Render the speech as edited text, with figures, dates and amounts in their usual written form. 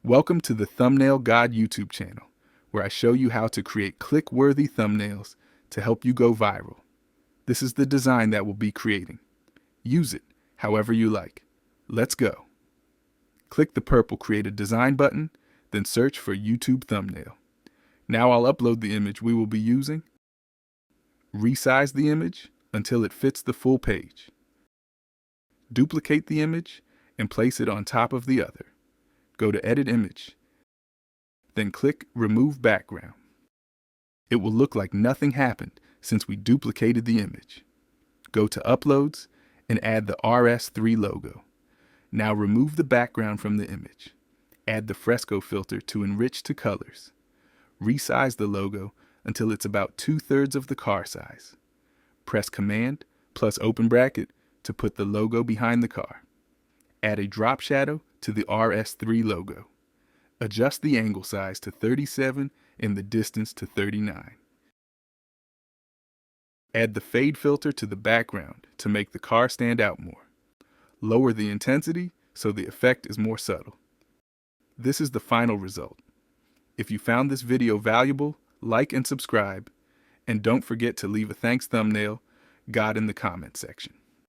Welcome to the Thumbnail God YouTube channel, where I show you how to create click-worthy thumbnails to help you go viral. This is the design that we'll be creating. Use it however you like. Let's go. Click the purple Create a Design button, then search for YouTube thumbnail. Now I'll upload the image we will be using. Resize the image until it fits the full page. Duplicate the image and place it on top of the other. Go to Edit Image, then click Remove Background. It will look like nothing happened since we duplicated the image. Go to Uploads and add the RS3 logo. Now remove the background from the image. Add the fresco filter to enrich to colors. Resize the logo until it's about 2/3 of the car size. Press Command plus open bracket to put the logo behind the car. Add a drop shadow to the RS3 logo. Adjust the angle size to 37 and the distance to 39. Add the fade filter to the background to make the car stand out more. Lower the intensity so the effect is more subtle. This is the final result. If you found this video valuable, like and subscribe, and don't forget to leave a thanks thumbnail God in the comment section.